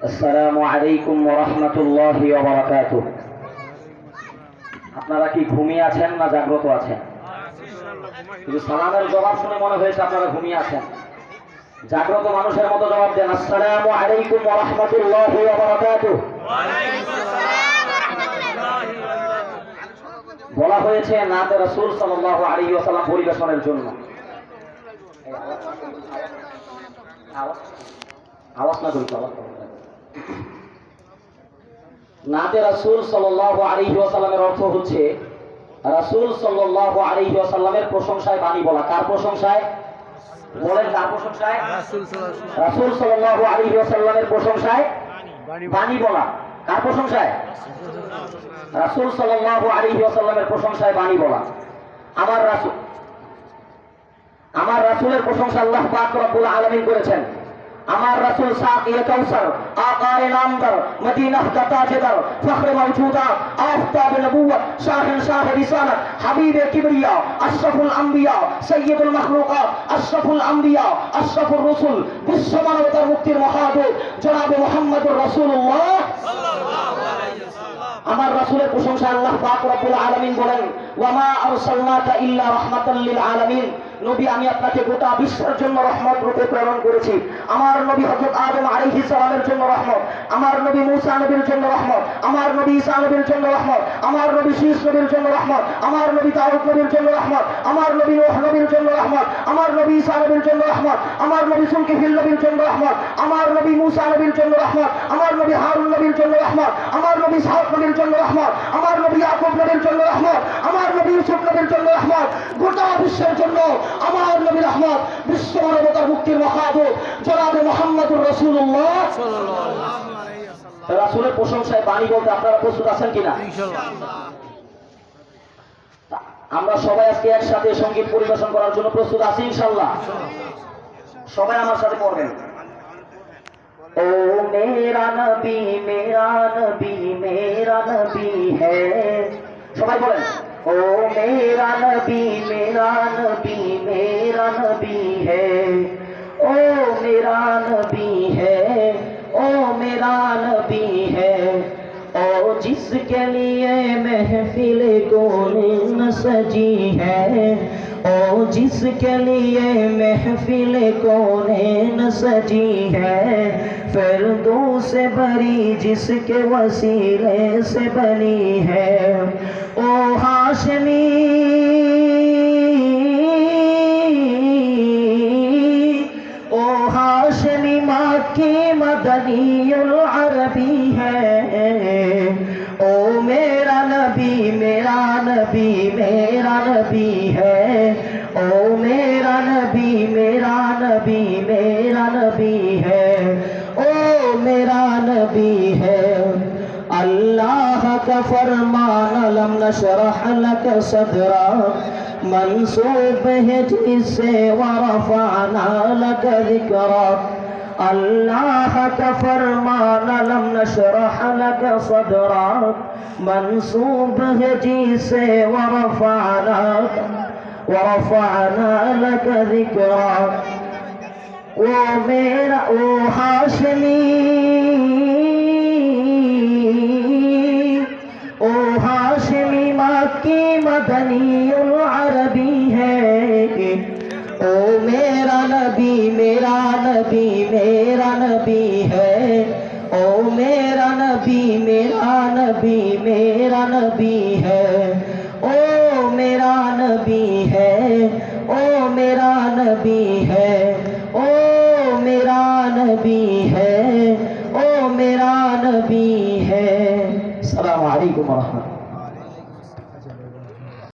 আসসালামু আলাইকুম ওয়া রাহমাতুল্লাহি ওয়া বারাকাতুহু। আপনারা কি ঘুমিয়ে আছেন না জাগ্রত আছেন? কিন্তু সালামের জবাব শুনে মনে হয়েছে আপনারা ঘুমিয়ে আছেন। জাগ্রত মানুষের মতো জবাব দেন, আসসালামু আলাইকুম ওয়া রাহমাতুল্লাহি ওয়া বারাকাতুহু। বলা হয়েছে নাতে রাসূল সাল্লাল্লাহু আলাইহি ওয়াসাল্লাম পরিবেশনের জন্য। আওয়াজ না করি, নাতে রাসূল সাল্লাল্লাহু আলাইহি ওয়াসাল্লামের অর্থ হচ্ছে রাসূল সাল্লাল্লাহু আলাইহি ওয়াসাল্লামের প্রশংসায় বাণী বলা। কার প্রশংসায় বলেন? কার প্রশংসায়? রাসূল সাল্লাল্লাহু আলাইহি ওয়াসাল্লামের প্রশংসায় বাণী বলা। কার প্রশংসায়? রাসূল সাল্লাল্লাহু আলাইহি ওয়াসাল্লামের প্রশংসায় বাণী বলা। আমার রাসূলের প্রশংসা আল্লাহ পাক রব্বুল আলামিন করেছেন। আমার রাসূল সাকিয়ে কাউসার, আকায়ে নামদার, মদিনাহ কা তাজদার, ফখরে মওজুদাত, আফতাবে নবুওয়াত, শাহ রিসালাত, হাবিবে কিবরিয়া, আশরাফুল আম্বিয়া, সাইয়্যিদুল মাখলুকাত, আশরাফুল আম্বিয়া, আশরাফুর রাসূল, বিশ্ব মানবতার মুক্তির মহাদূত জনাবে মুহাম্মদুর রাসূলুল্লাহ সাল্লাল্লাহু আলাইহি ওয়াসাল্লাম। আমার রাসূলের প্রশংসা আল্লাহ পাক রব্বুল আলামিন বলেন, ওয়া মা আরসালনাকা ইল্লা রাহমাতাল লিল আলামিন। নবী, আমি আপনাকে গোটা বিশ্বের জন্য রহমত রূপে প্রেরণ করেছি। আমার নবী হযরত আদম আলাইহিস সালামের জন্য রহমত, আমার নবী মূসা নবীর জন্য রহমত, আমার নবী ঈসা নবীর জন্য রহমত, আমার নবী শীস নবীর জন্য রহমত, আমার নবী দাউদ নবীর জন্য রহমত, আমার নবী নূহ নবীর জন্য রহমত, আমার নবী ঈসা নবীর জন্য রহমত, আমার নবী সুলকিফিল নবীর জন্য রহমত, আমার নবী মূসা নবীর জন্য রহমত, আমার নবী হারুন নবীর জন্য রহমত, আমার নবী ইসহাক নবীর জন্য রহমত, আমার নবী ইয়াকুব নবীর জন্য রহমত, আমার নবী ইউসুফ নবীর জন্য রহমত। গোটা বিশ্বের জন্য আমার নবী রহমত, বিশ্ব মানবতার মুক্তির মহাদূত জনাবে মুহাম্মদুর রাসূলুল্লাহ সাল্লাল্লাহু আলাইহি ওয়াসাল্লাম। রাসূলের প্রশংসায় বাণী বলতে আপনারা প্রস্তুত আছেন কিনা? ইনশাআল্লাহ। আমরা সবাই আজকে একসাথে সংগীত পরিবেশন করার জন্য প্রস্তুত আছি ইনশাআল্লাহ। সবাই আমার সাথে পড়বেন, ও মেরা নবী মেরা নবী মেরা নবী হ্যায়। সবাই বলেন, ओ मेरा नबी मेरा नबी मेरा नबी है, ओ मेरा नबी है, ओ मेरा नबी है, ओ जिसके लिए महफिल कौन सजी है, ओ जिसके लिए महफिल कौन सजी है, फिरदौस से बरी जिसके वसीले से बनी है, ओ हाशमी ओ हाशमी मक्की मदनीउल अरबी है, ओ मेरा नबी मेरा नबी मेरा नबी है, ओ मेरा नबी मेरा नबी मेरा नबी है, ओ मेरा नबी है। अल्लाह का फरमान लम नशरह लक सदरा मंसूब है जिसे वरफअना लक ज़िक्रा। अल्लाह का फरमान लम नशरह लक सदरा मंसूब है जिसे वरफअना लक ज़िक्रा। ओ मेरा ओ हाशमी ओ हाशमी मक्की मदनीउल अरबी है, ओ मेरा नबी मेरा नबी मेरा नबी है, ओ मेरा नबी मेरा नबी मेरा नबी है, ओ मेरा नबी है, ओ मेरा नबी है, ओ मेरा नबी है, ओ मेरा नबी है। अस्सलामु अलैकुम व रहमतुल्लाह।